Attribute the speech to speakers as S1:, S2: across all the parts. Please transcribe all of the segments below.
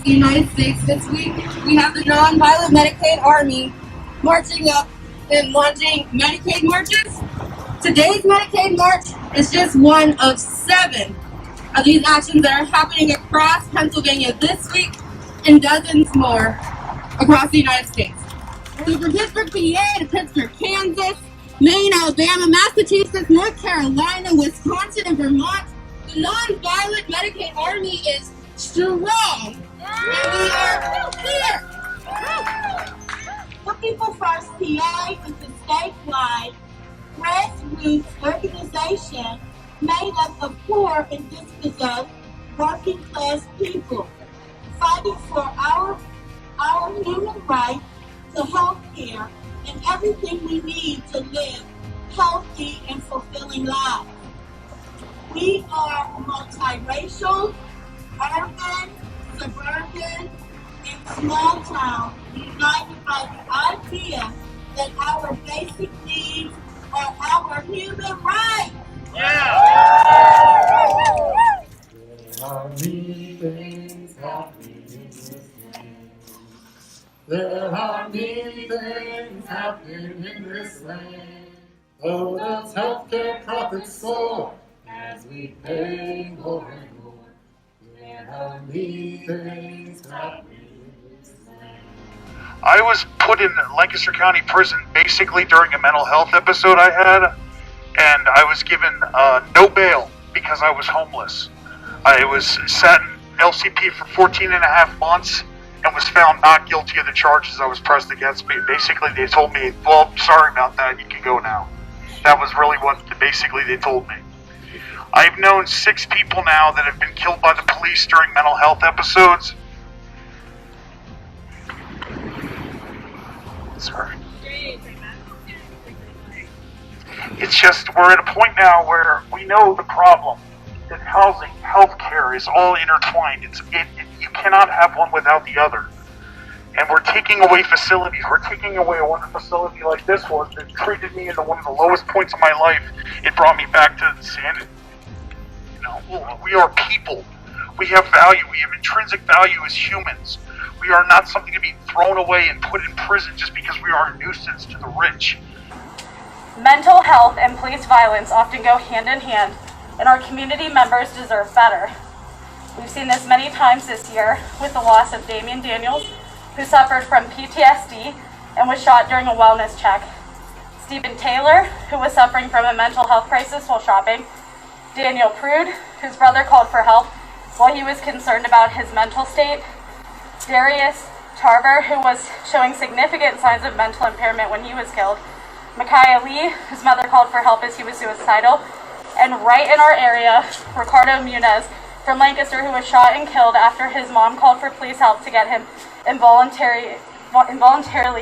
S1: the United States this week, we have the Nonviolent Medicaid Army marching up and launching Medicaid Marches. Today's Medicaid March is just one of 7 of these actions that are happening across Pennsylvania this week and dozens more across the United States. So from Pittsburgh, PA to Pittsburgh, Kansas, Maine, Alabama, Massachusetts, North Carolina, Wisconsin, and Vermont, the Nonviolent Medicaid Army is strong. And we are here.
S2: The People First PA is a statewide grassroots organization made up of poor and dispossessed working class people fighting for our human right to health care and everything we need to live healthy and fulfilling lives. We are multiracial, urban, suburban, and small town, united by the idea that our basic needs are our human rights.
S3: There are many things happening in this land. There are many things happening in this land. Oh, does healthcare profits soar as we pay more and more? There are many things happening in this land.
S4: I was put in Lancaster County Prison basically during a mental health episode I had, and I was given no bail because I was homeless. I was sat in LCP for 14 and a half months and was found not guilty of the charges that was pressed against me. Basically, they told me, well, sorry about that, you can go now. That was really what basically they told me. I've known 6 people now that have been killed by the police during mental health episodes. Sorry. It's just, we're at a point now where we know the problem, that housing, healthcare is all intertwined. You cannot have one without the other. And we're taking away facilities. We're taking away one facility like this one that treated me into one of the lowest points of my life. It brought me back to sanity. You know, we are people. We have value. We have intrinsic value as humans. We are not something to be thrown away and put in prison just because we are a nuisance to the rich.
S5: Mental health and police violence often go hand in hand, and our community members deserve better. We've seen this many times this year with the loss of Damian Daniels, who suffered from PTSD and was shot during a wellness check. Stephen Taylor, who was suffering from a mental health crisis while shopping. Daniel Prude, whose brother called for help while he was concerned about his mental state. Darius Tarver, who was showing significant signs of mental impairment when he was killed. Micaiah Lee, whose mother called for help as he was suicidal. And right in our area, Ricardo Muniz from Lancaster, who was shot and killed after his mom called for police help to get him involuntarily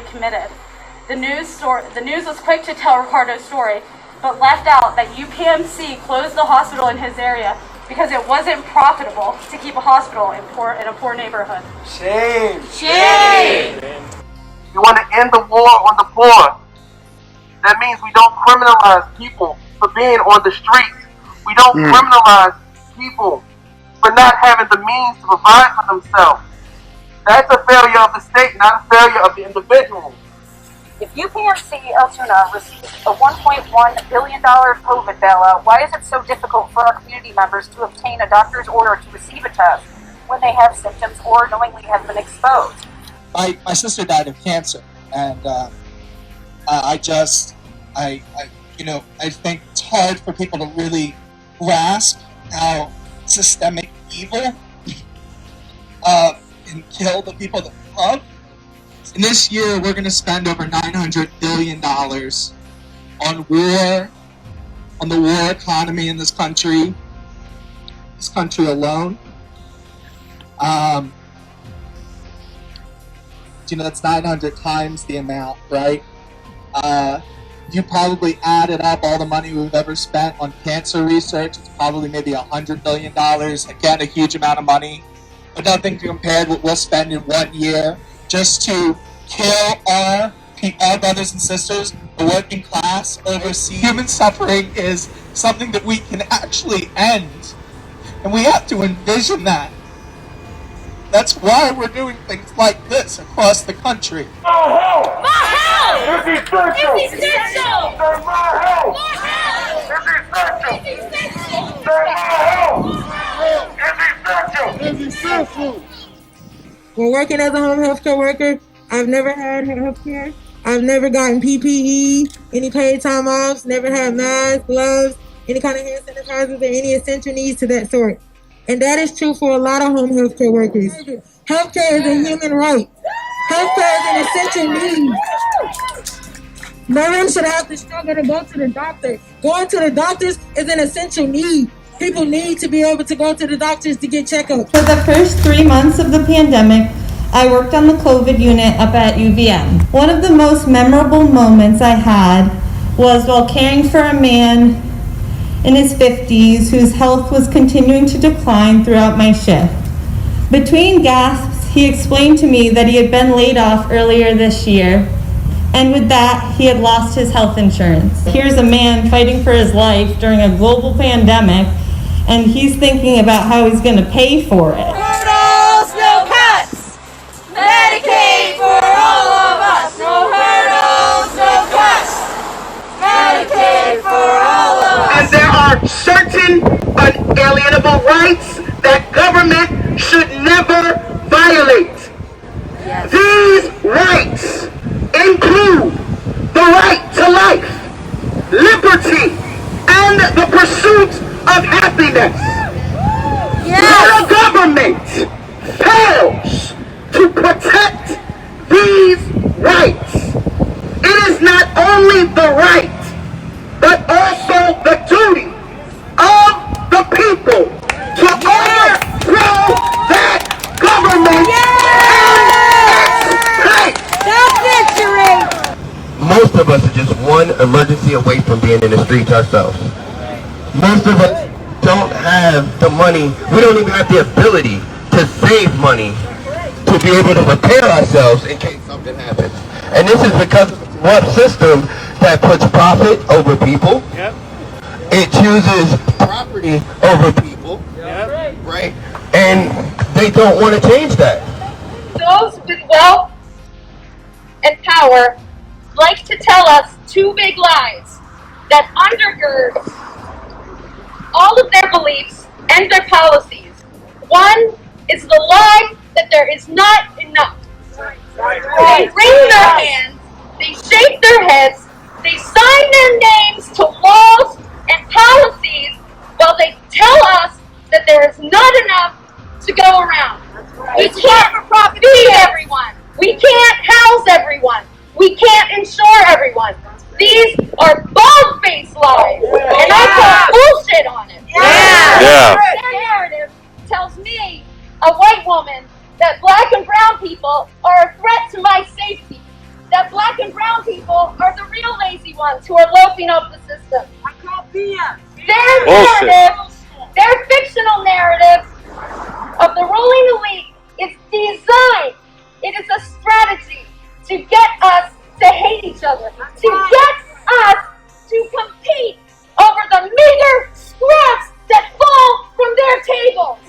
S5: committed. The news was quick to tell Ricardo's story, but left out that UPMC closed the hospital in his area because it wasn't profitable to keep a hospital in a poor neighborhood.
S6: Shame!
S5: Shame!
S6: You want to end the war on the poor. That means we don't criminalize people for being on the streets. We don't criminalize people for not having the means to provide for themselves. That's a failure of the state, not a failure of the individual.
S7: If UPMC Altoona received a $1.1 billion COVID bailout, why is it so difficult for our community members to obtain a doctor's order to receive a test when they have symptoms or knowingly have been exposed?
S8: My sister died of cancer, and I think it's hard for people to really grasp how systemic evil can kill the people that we love. And this year, we're going to spend over $900 billion on war, on the war economy in this country alone. That's 900 times the amount, right? You probably added up all the money we've ever spent on cancer research. It's probably maybe $100 billion. Again, a huge amount of money, but nothing compared with what we'll spend in 1 year just to kill our brothers and sisters, the working class overseas. Human suffering is something that we can actually end, and we have to envision that. That's why we're doing things like this across the country.
S6: More help!
S9: More help!
S6: It's essential!
S9: It's essential!
S6: Say more help!
S9: More help!
S6: It's essential!
S9: It's essential!
S6: Say more help! It's essential!
S1: When working as a home health care worker, I've never had health care. I've never gotten PPE, any paid time offs, never had masks, gloves, any kind of hand sanitizers, or any essential needs to that sort. And that is true for a lot of home health care workers. Healthcare is a human right. Healthcare is an essential need. No one should have to struggle to go to the doctor. Going to the doctors is an essential need. People need to be able to go to the doctors to get checkups.
S10: For the first 3 months of the pandemic, I worked on the COVID unit up at UVM. One of the most memorable moments I had was while caring for a man in his 50s whose health was continuing to decline throughout my shift. Between gasps, he explained to me that he had been laid off earlier this year, and with that, he had lost his health insurance. Here's a man fighting for his life during a global pandemic, and he's thinking about how he's going to pay for it.
S9: Hurdles, no cuts! Medicaid for all of us! No hurdles, no cuts! Medicaid for all of us!
S6: And there are certain unalienable rights that government should never violate.
S9: Yes.
S6: These rights include the right to life, liberty, and the pursuit of happiness.
S9: Yes.
S6: The government fails to protect these rights. It is not only the right, but also the duty of the people to overthrow that government and its place.
S11: Most of us are just one emergency away from being in the streets ourselves. Most of us don't have the money, we don't even have the ability to save money to be able to prepare ourselves in case something happens. And this is because of a corrupt system that puts profit over people. Yep. It chooses property over people. Yep. Right? And they don't want to change that.
S7: Those with wealth and power like to tell us two big lies that undergird all of their beliefs and their policies. One is the lie that there is not enough. They wring their hands, they shake their heads, they sign their names to laws and policies while they tell us that there is not enough to go around. We can't feed everyone. We can't house everyone. We can't insure everyone. These are bald-faced lies, and I call bullshit on it.
S12: Yeah.
S7: Their narrative tells me, a white woman, that black and brown people are a threat to my safety. That black and brown people are the real lazy ones who are loafing up the system. Their narrative, their fictional narrative of the ruling elite is designed. It is a strategy to get us to hate each other, to get us to compete over the meager scraps that fall from their table.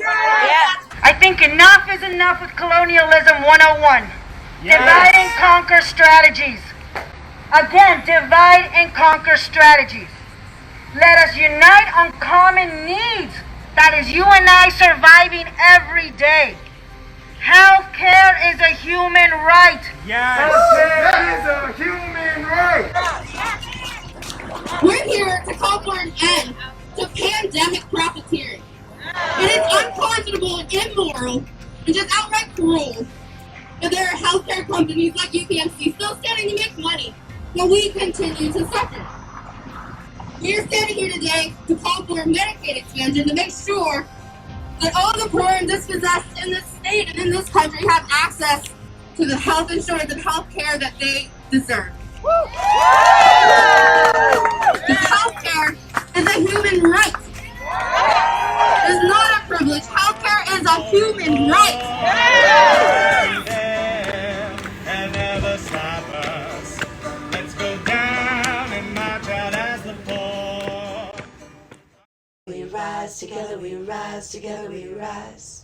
S13: I think enough is enough with colonialism 101. Divide and conquer strategies. Again, divide and conquer strategies. Let us unite on common needs. That is you and I surviving every day. Health care is a human right.
S6: Yes. Healthcare is a human right.
S1: We're here to call for an end to pandemic profiteering. It is unconscionable and immoral and just outright cruel that there are healthcare companies like UPMC still standing to make money while we continue to suffer. We are standing here today to call for Medicaid expansion to make sure that all the poor and dispossessed in this state and in this country have access to the health insurance and health care that they deserve. Because health care is a human right. It is not a privilege. Health care is a human right.
S3: And never stop us. Let's go down and march out as the poor.
S14: We rise together, we rise together, we rise.